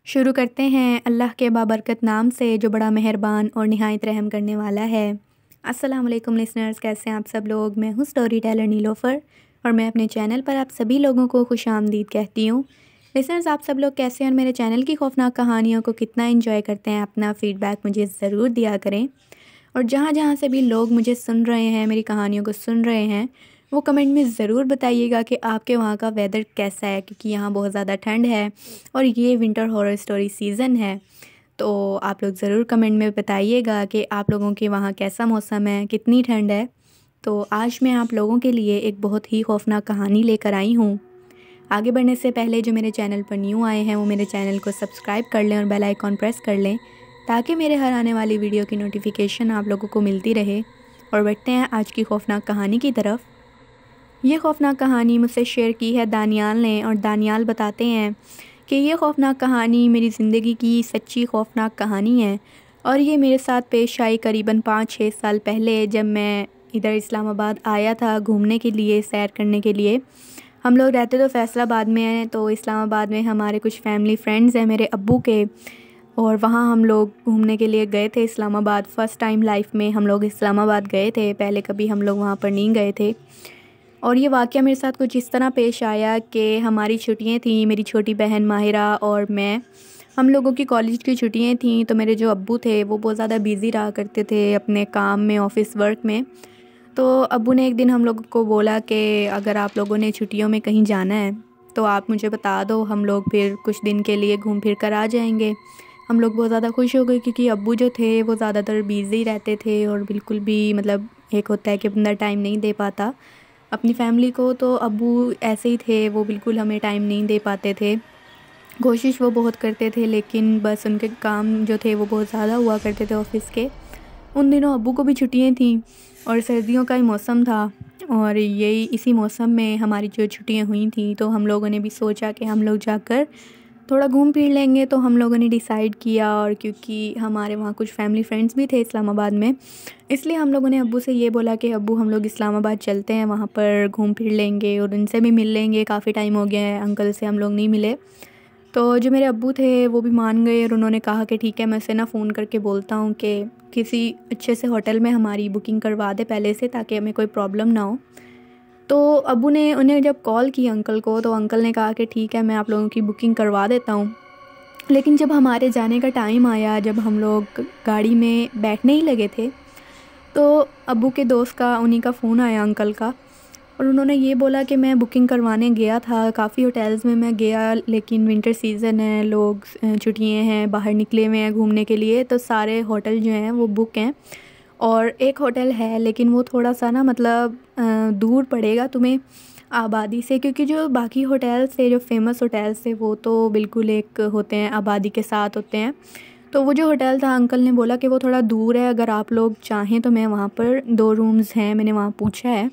शुरू करते हैं अल्लाह के बाबरकत नाम से जो बड़ा मेहरबान और निहायत रहम करने वाला है। अस्सलाम वालेकुम लिसनर्स, कैसे हैं आप सब लोग। मैं हूँ स्टोरी टेलर नीलोफ़र और मैं अपने चैनल पर आप सभी लोगों को खुशामदीद कहती हूँ। लिसनर्स, आप सब लोग कैसे हैं और मेरे चैनल की खौफनाक कहानियों को कितना एंजॉय करते हैं, अपना फ़ीडबैक मुझे ज़रूर दिया करें। और जहाँ जहाँ से भी लोग मुझे सुन रहे हैं, मेरी कहानियों को सुन रहे हैं, वो कमेंट में ज़रूर बताइएगा कि आपके वहाँ का वेदर कैसा है, क्योंकि यहाँ बहुत ज़्यादा ठंड है और ये विंटर हॉरर स्टोरी सीज़न है। तो आप लोग ज़रूर कमेंट में बताइएगा कि आप लोगों के वहाँ कैसा मौसम है, कितनी ठंड है। तो आज मैं आप लोगों के लिए एक बहुत ही खौफनाक कहानी लेकर आई हूँ। आगे बढ़ने से पहले जो मेरे चैनल पर न्यू आए हैं वो मेरे चैनल को सब्सक्राइब कर लें और बेल आइकॉन प्रेस कर लें, ताकि मेरे हर आने वाली वीडियो की नोटिफिकेशन आप लोगों को मिलती रहे। और बढ़ते हैं आज की खौफनाक कहानी की तरफ। ये खौफनाक कहानी मुझसे शेयर की है दानियाल ने, और दानियाल बताते हैं कि ये खौफनाक कहानी मेरी ज़िंदगी की सच्ची खौफनाक कहानी है और ये मेरे साथ पेश आई करीबन 5-6 साल पहले, जब मैं इधर इस्लामाबाद आया था घूमने के लिए, सैर करने के लिए। हम लोग रहते तो फैसलाबाद में हैं, तो इस्लामाबाद में हमारे कुछ फैमिली फ्रेंड्स हैं मेरे अब्बू के, और वहाँ हम लोग घूमने के लिए गए थे इस्लामाबाद। फ़र्स्ट टाइम लाइफ में हम लोग इस्लामाबाद गए थे, पहले कभी हम लोग वहाँ पर नहीं गए थे। और ये वाक़या मेरे साथ कुछ इस तरह पेश आया कि हमारी छुट्टियाँ थी, मेरी छोटी बहन माहिरा और मैं, हम लोगों की कॉलेज की छुट्टियाँ थीं। तो मेरे जो अब्बू थे वो बहुत ज़्यादा बिज़ी रहा करते थे अपने काम में, ऑफ़िस वर्क में। तो अब्बू ने एक दिन हम लोगों को बोला कि अगर आप लोगों ने छुट्टियों में कहीं जाना है तो आप मुझे बता दो, हम लोग फिर कुछ दिन के लिए घूम फिर कर आ जाएंगे। हम लोग बहुत ज़्यादा खुश हो गए, क्योंकि अब्बू जो थे वो ज़्यादातर बिज़ी रहते थे और बिल्कुल भी मतलब एक होता है कि बंदा टाइम नहीं दे पाता अपनी फ़ैमिली को। तो अब्बू ऐसे ही थे, वो बिल्कुल हमें टाइम नहीं दे पाते थे। कोशिश वो बहुत करते थे, लेकिन बस उनके काम जो थे वो बहुत ज़्यादा हुआ करते थे ऑफ़िस के। उन दिनों अब्बू को भी छुट्टियाँ थीं और सर्दियों का ही मौसम था, और यही इसी मौसम में हमारी जो छुट्टियाँ हुई थी, तो हम लोगों ने भी सोचा कि हम लोग जाकर थोड़ा घूम फिर लेंगे। तो हम लोगों ने डिसाइड किया, और क्योंकि हमारे वहाँ कुछ फैमिली फ्रेंड्स भी थे इस्लामाबाद में, इसलिए हम लोगों ने अब्बू से ये बोला कि अब्बू हम लोग इस्लामाबाद चलते हैं, वहाँ पर घूम फिर लेंगे और उनसे भी मिल लेंगे। काफ़ी टाइम हो गया है, अंकल से हम लोग नहीं मिले। तो जो मेरे अब्बू थे वो भी मान गए और उन्होंने कहा कि ठीक है, मैं उसे ना फ़ोन करके बोलता हूँ कि किसी अच्छे से होटल में हमारी बुकिंग करवा दे पहले से, ताकि हमें कोई प्रॉब्लम ना हो। तो अब्बू ने उन्हें जब कॉल की अंकल को, तो अंकल ने कहा कि ठीक है, मैं आप लोगों की बुकिंग करवा देता हूँ। लेकिन जब हमारे जाने का टाइम आया, जब हम लोग गाड़ी में बैठने ही लगे थे, तो अब्बू के दोस्त का, उन्हीं का फ़ोन आया अंकल का, और उन्होंने ये बोला कि मैं बुकिंग करवाने गया था, काफ़ी होटल्स में मैं गया, लेकिन विंटर सीज़न है, लोग छुट्टियाँ हैं, बाहर निकले हुए हैं घूमने के लिए, तो सारे होटल जो हैं वो बुक हैं। और एक होटल है, लेकिन वो थोड़ा सा ना मतलब दूर पड़ेगा तुम्हें आबादी से, क्योंकि जो बाकी होटल्स थे, जो फेमस होटल्स थे, वो तो बिल्कुल एक होते हैं, आबादी के साथ होते हैं। तो वो जो होटल था, अंकल ने बोला कि वो थोड़ा दूर है, अगर आप लोग चाहें तो मैं वहाँ पर 2 रूम्स हैं, मैंने वहाँ पूछा है,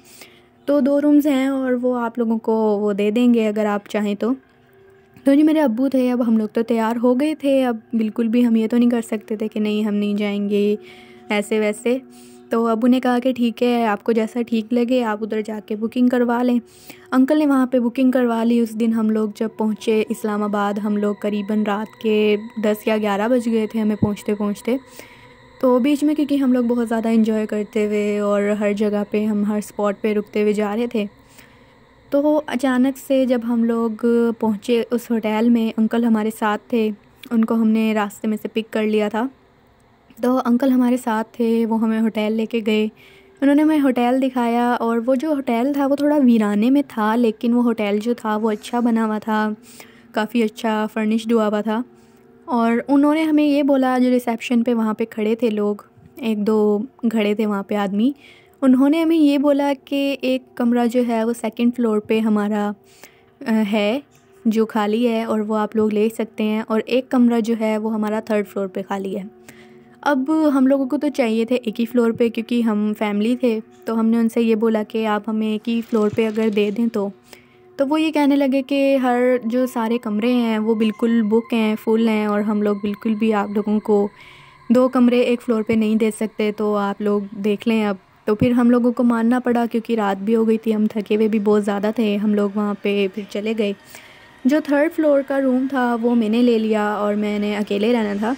तो 2 रूम्स हैं और वो आप लोगों को वो दे देंगे अगर आप चाहें तो। तो जो मेरे अब्बू थे, अब हम लोग तो तैयार हो गए थे, अब बिल्कुल भी हम ये तो नहीं कर सकते थे कि नहीं हम नहीं जाएंगे ऐसे वैसे। तो अब्बू ने कहा कि ठीक है, आपको जैसा ठीक लगे आप उधर जाके बुकिंग करवा लें। अंकल ने वहाँ पे बुकिंग करवा ली। उस दिन हम लोग जब पहुँचे इस्लामाबाद, हम लोग करीबन रात के 10 या 11 बज गए थे हमें पहुँचते पहुँचते। तो बीच में क्योंकि हम लोग बहुत ज़्यादा एंजॉय करते हुए और हर जगह पे हम हर स्पॉट पे रुकते हुए जा रहे थे, तो अचानक से जब हम लोग पहुँचे उस होटल में, अंकल हमारे साथ थे, उनको हमने रास्ते में से पिक कर लिया था। तो अंकल हमारे साथ थे, वो हमें होटल लेके गए, उन्होंने हमें होटल दिखाया। और वो जो होटल था वो थोड़ा वीराने में था, लेकिन वो होटल जो था वो अच्छा बना हुआ था, काफ़ी अच्छा फर्निश्ड हुआ हुआ था। और उन्होंने हमें ये बोला, जो रिसेप्शन पे वहाँ पे खड़े थे लोग, 1-2 खड़े थे वहाँ पे आदमी, उन्होंने हमें ये बोला कि एक कमरा जो है वो सेकंड फ्लोर पे हमारा है, जो खाली है, और वो आप लोग ले सकते हैं, और एक कमरा जो है वो हमारा थर्ड फ्लोर पे खाली है। अब हम लोगों को तो चाहिए थे एक ही फ्लोर पे, क्योंकि हम फैमिली थे, तो हमने उनसे ये बोला कि आप हमें एक ही फ्लोर पे अगर दे दें तो वो ये कहने लगे कि हर जो सारे कमरे हैं वो बिल्कुल बुक हैं, फुल हैं, और हम लोग बिल्कुल भी आप लोगों को 2 कमरे एक फ़्लोर पे नहीं दे सकते, तो आप लोग देख लें अब। तो फिर हम लोगों को मानना पड़ा, क्योंकि रात भी हो गई थी, हम थके हुए भी बहुत ज़्यादा थे, हम लोग वहाँ पे फिर चले गए। जो थर्ड फ्लोर का रूम था वो मैंने ले लिया और मैंने अकेले रहना था,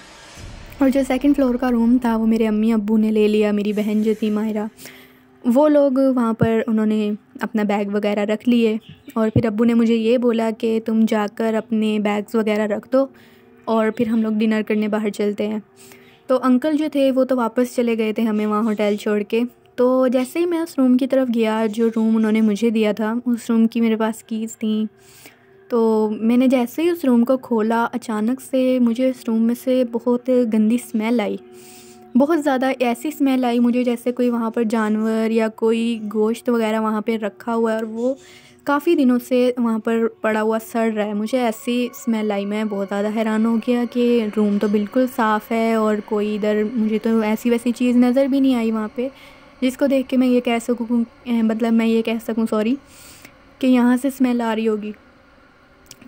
और जो सेकंड फ्लोर का रूम था वो मेरे अम्मी अब्बू ने ले लिया। मेरी बहन जो थी मायरा, वो लोग वहाँ पर उन्होंने अपना बैग वगैरह रख लिए, और फिर अब्बू ने मुझे ये बोला कि तुम जाकर अपने बैग्स वगैरह रख दो और फिर हम लोग डिनर करने बाहर चलते हैं। तो अंकल जो थे वो तो वापस चले गए थे हमें वहाँ होटल छोड़ के। तो जैसे ही मैं उस रूम की तरफ गया, जो रूम उन्होंने मुझे दिया था, उस रूम की मेरे पास कीज़ थी। तो मैंने जैसे ही उस रूम को खोला, अचानक से मुझे उस रूम में से बहुत गंदी स्मेल आई। बहुत ज़्यादा ऐसी स्मेल आई मुझे जैसे कोई वहाँ पर जानवर या कोई गोश्त वगैरह वहाँ पे रखा हुआ है और वो काफ़ी दिनों से वहाँ पर पड़ा हुआ सड़ रहा है। मुझे ऐसी स्मेल आई, मैं बहुत ज़्यादा हैरान हो गया कि रूम तो बिल्कुल साफ़ है और कोई इधर मुझे तो ऐसी वैसी चीज़ नज़र भी नहीं आई वहाँ पे, जिसको देख के मैं ये कह सकूँ, मतलब मैं ये कह सकूँ सॉरी, कि यहाँ से स्मेल आ रही होगी।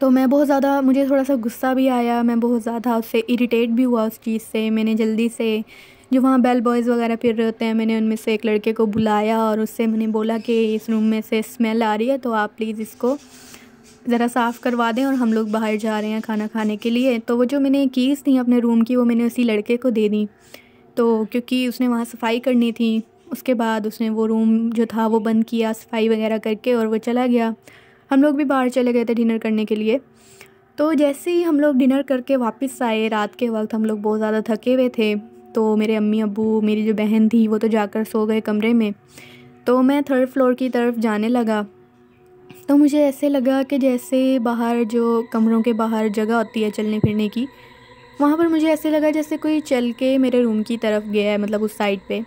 तो मैं बहुत ज़्यादा, मुझे थोड़ा सा गुस्सा भी आया, मैं बहुत ज़्यादा उससे इरिटेट भी हुआ उस चीज़ से। मैंने जल्दी से, जो वहाँ बेल बॉयज़ वगैरह फिर रहे होते हैं, मैंने उनमें से एक लड़के को बुलाया और उससे मैंने बोला कि इस रूम में से स्मेल आ रही है, तो आप प्लीज़ इसको ज़रा साफ़ करवा दें और हम लोग बाहर जा रहे हैं खाना खाने के लिए। तो वो जो मैंने कीज़ थी अपने रूम की, वो मैंने उसी लड़के को दे दी, तो क्योंकि उसने वहाँ सफाई करनी थी। उसके बाद उसने वो रूम जो था वो बंद किया सफाई वगैरह करके और वो चला गया। हम लोग भी बाहर चले गए थे डिनर करने के लिए। तो जैसे ही हम लोग डिनर करके वापस आए, रात के वक्त हम लोग बहुत ज़्यादा थके हुए थे, तो मेरे अम्मी अब्बू, मेरी जो बहन थी वो तो जाकर सो गए कमरे में। तो मैं थर्ड फ्लोर की तरफ जाने लगा, तो मुझे ऐसे लगा कि जैसे बाहर जो कमरों के बाहर जगह होती है चलने फिरने की, वहाँ पर मुझे ऐसे लगा जैसे कोई चल के मेरे रूम की तरफ गया है, मतलब उस साइड पे।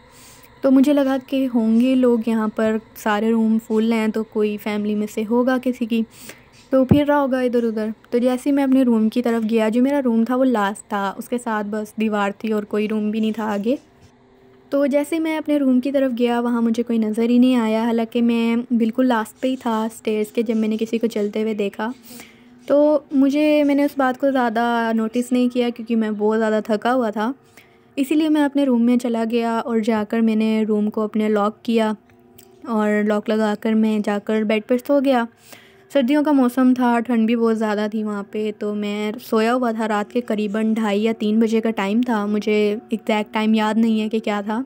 तो मुझे लगा कि होंगे लोग यहाँ पर, सारे रूम फुल हैं तो कोई फैमिली में से होगा किसी की, तो फिर रहा होगा इधर उधर। तो जैसे ही मैं अपने रूम की तरफ गया, जो मेरा रूम था वो लास्ट था, उसके साथ बस दीवार थी और कोई रूम भी नहीं था आगे। तो जैसे मैं अपने रूम की तरफ गया, वहाँ मुझे कोई नज़र ही नहीं आया, हालांकि मैं बिल्कुल लास्ट पे ही था स्टेयर्स के, जब मैंने किसी को चलते हुए देखा। तो मैंने उस बात को ज़्यादा नोटिस नहीं किया क्योंकि मैं बहुत ज़्यादा थका हुआ था। इसीलिए मैं अपने रूम में चला गया और जाकर मैंने रूम को अपने लॉक किया और लॉक लगाकर मैं जाकर बेड पर सो गया। सर्दियों का मौसम था, ठंड भी बहुत ज़्यादा थी वहाँ पे, तो मैं सोया हुआ था। रात के करीबन 2:30 या 3 बजे का टाइम था, मुझे एग्जैक्ट टाइम याद नहीं है कि क्या था।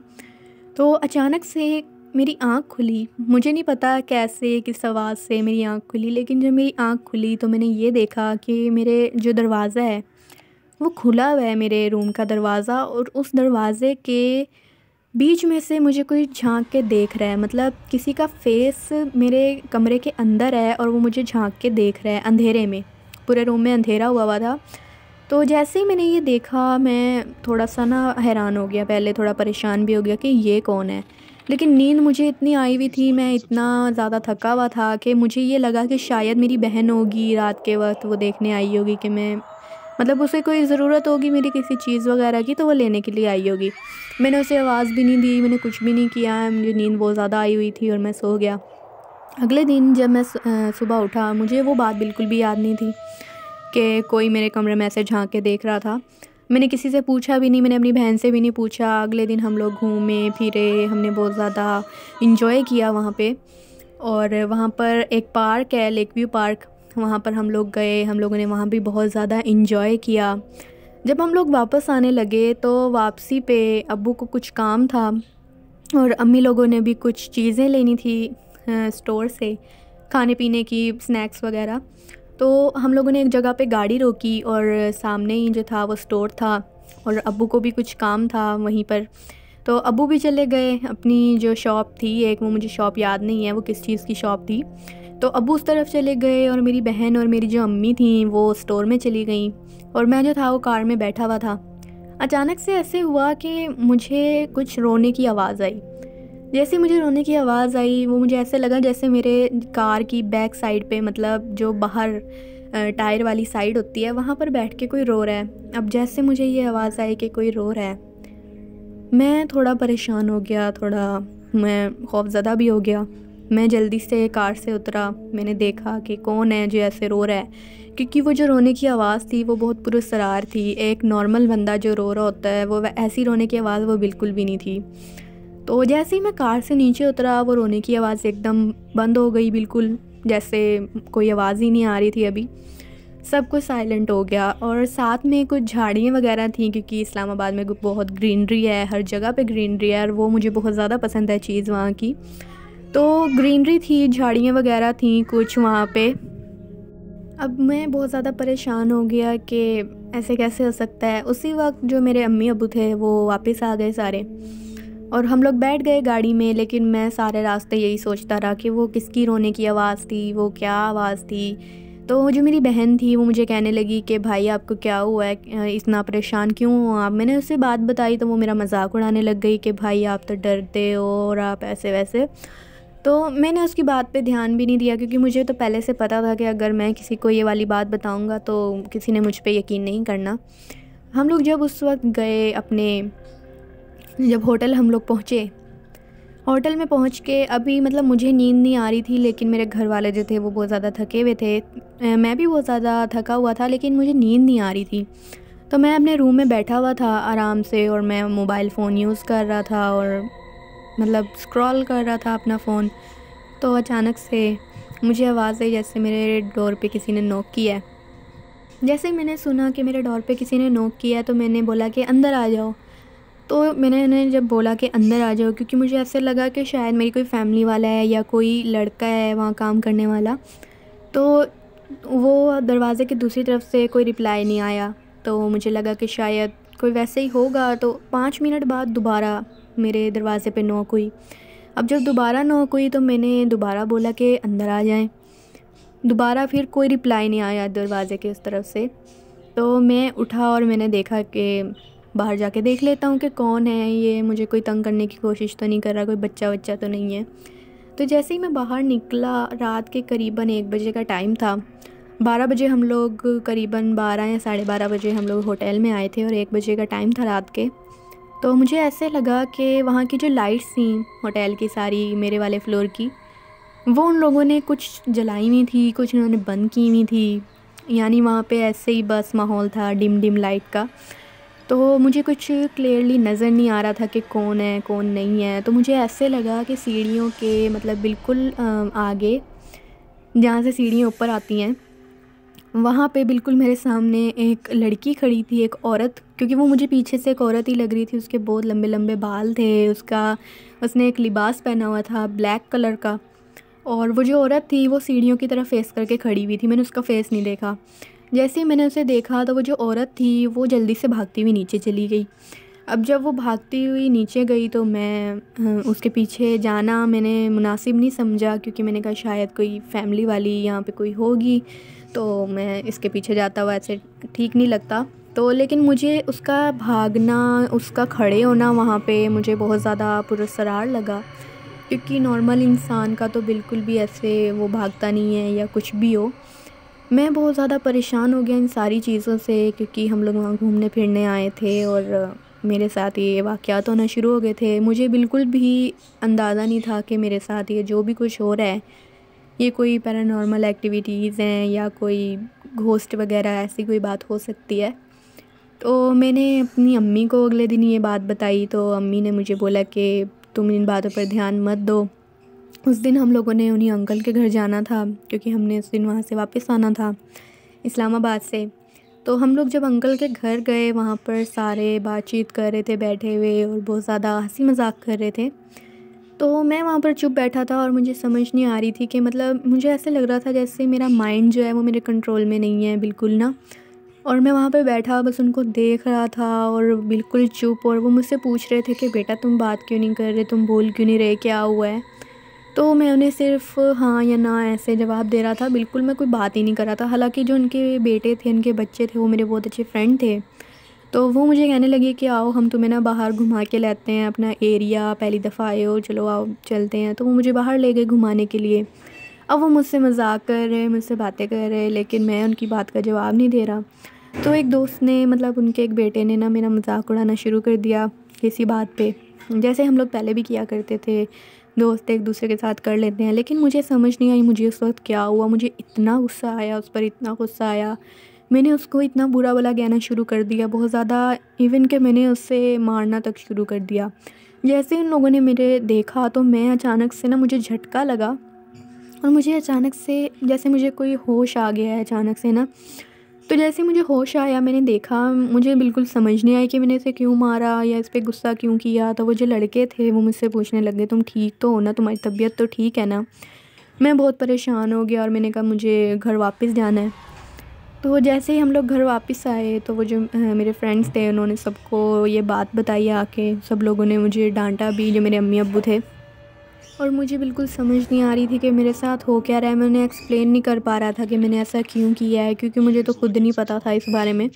तो अचानक से मेरी आँख खुली, मुझे नहीं पता कैसे, किस आवाज़ से मेरी आँख खुली, लेकिन जब मेरी आँख खुली तो मैंने ये देखा कि मेरे जो दरवाज़ा है वो खुला हुआ है, मेरे रूम का दरवाज़ा, और उस दरवाज़े के बीच में से मुझे कोई झांक के देख रहा है। मतलब किसी का फेस मेरे कमरे के अंदर है और वो मुझे झांक के देख रहा है अंधेरे में। पूरे रूम में अंधेरा हुआ था। तो जैसे ही मैंने ये देखा, मैं थोड़ा सा ना हैरान हो गया, पहले थोड़ा परेशान भी हो गया कि ये कौन है। लेकिन नींद मुझे इतनी आई हुई थी, मैं इतना ज़्यादा थका हुआ था कि मुझे ये लगा कि शायद मेरी बहन होगी, रात के वक्त वो देखने आई होगी कि मैं, मतलब उसे कोई ज़रूरत होगी मेरी किसी चीज़ वगैरह की, तो वो लेने के लिए आई होगी। मैंने उसे आवाज़ भी नहीं दी, मैंने कुछ भी नहीं किया, मुझे नींद बहुत ज़्यादा आई हुई थी और मैं सो गया। अगले दिन जब मैं सुबह उठा, मुझे वो बात बिल्कुल भी याद नहीं थी कि कोई मेरे कमरे में ऐसे झांक के देख रहा था। मैंने किसी से पूछा भी नहीं, मैंने अपनी बहन से भी नहीं पूछा। अगले दिन हम लोग घूमे फिरे, हमने बहुत ज़्यादा इंजॉय किया वहाँ पे। और वहाँ पर एक पार्क है, लेक व्यू पार्क, वहाँ पर हम लोग गए, हम लोगों ने वहाँ भी बहुत ज़्यादा इंजॉय किया। जब हम लोग वापस आने लगे तो वापसी पे अब्बू को कुछ काम था और अम्मी लोगों ने भी कुछ चीज़ें लेनी थी स्टोर से, खाने पीने की, स्नैक्स वगैरह। तो हम लोगों ने एक जगह पे गाड़ी रोकी और सामने ही जो था वो स्टोर था और अब्बू को भी कुछ काम था वहीं पर। तो अब्बू भी चले गए अपनी जो शॉप थी एक, वो मुझे शॉप याद नहीं है वो किस चीज़ की शॉप थी। तो अब्बू उस तरफ चले गए और मेरी बहन और मेरी जो अम्मी थी वो स्टोर में चली गई और मैं जो था वो कार में बैठा हुआ था। अचानक से ऐसे हुआ कि मुझे कुछ रोने की आवाज़ आई। जैसे मुझे रोने की आवाज़ आई, वो मुझे ऐसे लगा जैसे मेरे कार की बैक साइड पे, मतलब जो बाहर टायर वाली साइड होती है, वहाँ पर बैठ के कोई रो रहा है। अब जैसे मुझे ये आवाज़ आई कि कोई रो रहा है, मैं थोड़ा परेशान हो गया, थोड़ा मैं खौफज़दा भी हो गया। मैं जल्दी से कार से उतरा, मैंने देखा कि कौन है जो ऐसे रो रहा है, क्योंकि वो जो रोने की आवाज़ थी वो बहुत पुरस्रार थी। एक नॉर्मल बंदा जो रो रहा होता है वो ऐसी रोने की आवाज़ वो बिल्कुल भी नहीं थी। तो जैसे ही मैं कार से नीचे उतरा, वो रोने की आवाज़ एकदम बंद हो गई, बिल्कुल जैसे कोई आवाज़ ही नहीं आ रही थी अभी। सब कुछ साइलेंट हो गया। और साथ में कुछ झाड़ियाँ वगैरह थी, क्योंकि इस्लामाबाद में बहुत ग्रीनरी है, हर जगह पे ग्रीनरी है और वो मुझे बहुत ज़्यादा पसंद है चीज़ वहाँ की। तो ग्रीनरी थी, झाड़ियाँ वगैरह थी कुछ वहाँ पे। अब मैं बहुत ज़्यादा परेशान हो गया कि ऐसे कैसे हो सकता है। उसी वक्त जो मेरे अम्मी अब्बू थे वो वापस आ गए सारे, और हम लोग बैठ गए गाड़ी में। लेकिन मैं सारे रास्ते यही सोचता रहा कि वो किसकी रोने की आवाज़ थी, वो क्या आवाज़ थी। तो जो मेरी बहन थी वो मुझे कहने लगी कि भाई आपको क्या हुआ है, इतना परेशान क्यों हो आप। मैंने उससे बात बताई तो वो मेरा मजाक उड़ाने लग गई कि भाई आप तो डरते हो और आप ऐसे वैसे। तो मैंने उसकी बात पे ध्यान भी नहीं दिया, क्योंकि मुझे तो पहले से पता था कि अगर मैं किसी को ये वाली बात बताऊंगा तो किसी ने मुझ पे यकीन नहीं करना। हम लोग जब उस वक्त गए अपने, जब होटल हम लोग पहुँचे, होटल में पहुँच के अभी मतलब मुझे नींद नहीं आ रही थी, लेकिन मेरे घर वाले जो थे वो बहुत ज़्यादा थके हुए थे। मैं भी बहुत ज़्यादा थका हुआ था, लेकिन मुझे नींद नहीं आ रही थी। तो मैं अपने रूम में बैठा हुआ था आराम से, और मैं मोबाइल फ़ोन यूज़ कर रहा था और मतलब स्क्रॉल कर रहा था अपना फ़ोन। तो अचानक से मुझे आवाज़ आई जैसे मेरे डोर पे किसी ने नॉक किया है। जैसे ही मैंने सुना कि मेरे डोर पे किसी ने नॉक किया है तो मैंने बोला कि अंदर आ जाओ। तो मैंने उन्हें जब बोला कि अंदर आ जाओ, क्योंकि मुझे ऐसे लगा कि शायद मेरी कोई फैमिली वाला है या कोई लड़का है वहाँ काम करने वाला। तो वो दरवाज़े की दूसरी तरफ से कोई रिप्लाई नहीं आया, तो मुझे लगा कि शायद कोई वैसे ही होगा। तो 5 मिनट बाद दोबारा मेरे दरवाज़े पे नॉक हुई। अब जब दोबारा नॉक हुई तो मैंने दोबारा बोला कि अंदर आ जाएं। दोबारा फिर कोई रिप्लाई नहीं आया दरवाज़े के उस तरफ से। तो मैं उठा और मैंने देखा कि बाहर जाके देख लेता हूँ कि कौन है ये, मुझे कोई तंग करने की कोशिश तो नहीं कर रहा, कोई बच्चा वच्चा तो नहीं है। तो जैसे ही मैं बाहर निकला, रात के करीबन 1 बजे का टाइम था। 12 बजे हम लोग, करीबन 12 या 12:30 बजे हम लोग होटल में आए थे और 1 बजे का टाइम था रात के। तो मुझे ऐसे लगा कि वहाँ की जो लाइट्स थी होटल की सारी, मेरे वाले फ्लोर की, वो उन लोगों ने कुछ जलाई हुई थी, कुछ उन्होंने बंद की हुई थी। यानी वहाँ पे ऐसे ही बस माहौल था डिम डिम लाइट का। तो मुझे कुछ क्लियरली नज़र नहीं आ रहा था कि कौन है कौन नहीं है। तो मुझे ऐसे लगा कि सीढ़ियों के मतलब बिल्कुल आगे, जहाँ से सीढ़ियाँ ऊपर आती हैं, वहाँ पे बिल्कुल मेरे सामने एक लड़की खड़ी थी, एक औरत। क्योंकि वो मुझे पीछे से एक औरत ही लग रही थी, उसके बहुत लंबे लंबे बाल थे, उसने एक लिबास पहना हुआ था ब्लैक कलर का। और वो जो औरत थी वो सीढ़ियों की तरफ फेस करके खड़ी हुई थी, मैंने उसका फेस नहीं देखा। जैसे ही मैंने उसे देखा तो वो जो औरत थी वो जल्दी से भागती हुई नीचे चली गई। अब जब वो भागती हुई नीचे गई तो मैं उसके पीछे जाना मैंने मुनासिब नहीं समझा, क्योंकि मैंने कहा शायद कोई फैमिली वाली यहाँ पे कोई होगी, तो मैं इसके पीछे जाता हुआ ऐसे ठीक नहीं लगता। तो लेकिन मुझे उसका भागना, उसका खड़े होना वहाँ पे मुझे बहुत ज़्यादा पुरस्कार लगा, क्योंकि नॉर्मल इंसान का तो बिल्कुल भी ऐसे वो भागता नहीं है या कुछ भी हो। मैं बहुत ज़्यादा परेशान हो गया इन सारी चीज़ों से, क्योंकि हम लोग वहाँ घूमने फिरने आए थे और मेरे साथ ये वाक़यात होना शुरू हो गए थे। मुझे बिल्कुल भी अंदाज़ा नहीं था कि मेरे साथ ये जो भी कुछ हो रहा है ये कोई पैरानॉर्मल एक्टिविटीज़ हैं या कोई घोस्ट वगैरह ऐसी कोई बात हो सकती है। तो मैंने अपनी अम्मी को अगले दिन ये बात बताई, तो अम्मी ने मुझे बोला कि तुम इन बातों पर ध्यान मत दो। उस दिन हम लोगों ने उन्हीं अंकल के घर जाना था, क्योंकि हमने उस दिन वहाँ से वापस आना था इस्लामाबाद से। तो हम लोग जब अंकल के घर गए, वहाँ पर सारे बातचीत कर रहे थे बैठे हुए और बहुत ज़्यादा हंसी मजाक कर रहे थे। तो मैं वहाँ पर चुप बैठा था और मुझे समझ नहीं आ रही थी कि मतलब मुझे ऐसे लग रहा था जैसे मेरा माइंड जो है वो मेरे कंट्रोल में नहीं है बिल्कुल ना। और मैं वहाँ पे बैठा बस उनको देख रहा था और बिल्कुल चुप। और वो मुझसे पूछ रहे थे कि बेटा तुम बात क्यों नहीं कर रहे, तुम बोल क्यों नहीं रहे, क्या हुआ है। तो मैं उन्हें सिर्फ़ हाँ या ना ऐसे जवाब दे रहा था, बिल्कुल मैं कोई बात ही नहीं कर रहा था। हालांकि जो उनके बेटे थे, उनके बच्चे थे, वो मेरे बहुत अच्छे फ्रेंड थे। तो वो मुझे कहने लगे कि आओ हम तुम्हें ना बाहर घुमा के लाते हैं अपना एरिया, पहली दफ़ा आए हो, चलो आओ चलते हैं। तो वो मुझे बाहर ले गए घुमाने के लिए। अब वो मुझसे मजाक कर रहे, मुझसे बातें कर रहे, लेकिन मैं उनकी बात का जवाब नहीं दे रहा। तो एक दोस्त ने, मतलब उनके एक बेटे ने ना मेरा मजाक उड़ाना शुरू कर दिया किसी बात पे, जैसे हम लोग पहले भी किया करते थे, दोस्त एक दूसरे के साथ कर लेते हैं। लेकिन मुझे समझ नहीं आई मुझे उस वक्त क्या हुआ। मुझे इतना गुस्सा आया उस पर, इतना गुस्सा आया, मैंने उसको इतना बुरा भला कहना शुरू कर दिया, बहुत ज़्यादा, इवन कि मैंने उससे मारना तक शुरू कर दिया। जैसे उन लोगों ने मेरे देखा तो मैं अचानक से ना, मुझे झटका लगा और मुझे अचानक से जैसे मुझे कोई होश आ गया है अचानक से ना। तो जैसे मुझे होश आया, मैंने देखा, मुझे बिल्कुल समझ नहीं आया कि मैंने इसे क्यों मारा या इस पे गुस्सा क्यों किया। तो वो जो लड़के थे वो मुझसे पूछने लगे, तुम ठीक तो हो ना, तुम्हारी तबीयत तो ठीक है ना। मैं बहुत परेशान हो गया और मैंने कहा मुझे घर वापस जाना है। तो जैसे ही हम लोग घर वापस आए तो वो जो मेरे फ्रेंड्स थे उन्होंने सबको ये बात बताई आके। सब लोगों ने मुझे डांटा भी, जो मेरे अम्मी अब्बू थे। और मुझे बिल्कुल समझ नहीं आ रही थी कि मेरे साथ हो क्या रहा है। मैं उन्हें एक्सप्लेन नहीं कर पा रहा था कि मैंने ऐसा क्यों किया है, क्योंकि मुझे तो खुद नहीं पता था इस बारे में।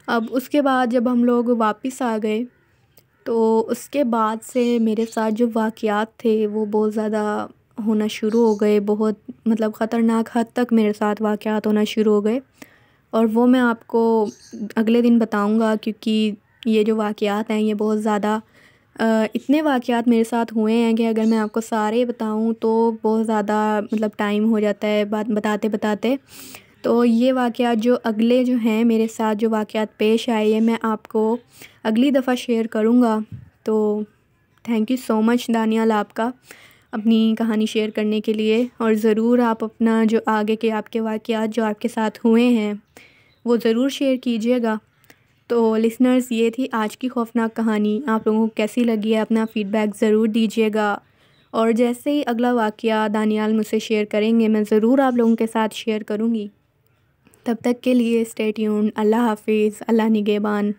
अब उसके बाद जब हम लोग वापस आ गए तो उसके बाद से मेरे साथ जो वाक़यात थे वो बहुत ज़्यादा होना शुरू हो गए। बहुत मतलब ख़तरनाक हद तक मेरे साथ वाक़यात होना शुरू हो गए। और वो मैं आपको अगले दिन बताऊंगा, क्योंकि ये जो वाक़यात हैं ये बहुत ज़्यादा इतने वाक़यात मेरे साथ हुए हैं कि अगर मैं आपको सारे बताऊं तो बहुत ज़्यादा मतलब टाइम हो जाता है बात बताते बताते। तो ये वाक़यात जो अगले जो हैं मेरे साथ, जो वाक़यात पेश आए, ये मैं आपको अगली दफ़ा शेयर करूँगा। तो thank you so much Daniyal आपका अपनी कहानी शेयर करने के लिए। और ज़रूर आप अपना जो आगे के आपके वाक़यात जो आपके साथ हुए हैं वो ज़रूर शेयर कीजिएगा। तो लिसनर्स, ये थी आज की खौफनाक कहानी। आप लोगों को कैसी लगी है अपना फ़ीडबैक ज़रूर दीजिएगा। और जैसे ही अगला वाक़या दानियाल मुझसे शेयर करेंगे मैं ज़रूर आप लोगों के साथ शेयर करूँगी। तब तक के लिए स्टे ट्यून्ड। अल्लाह हाफ़िज़, अल्लाह निगहबान।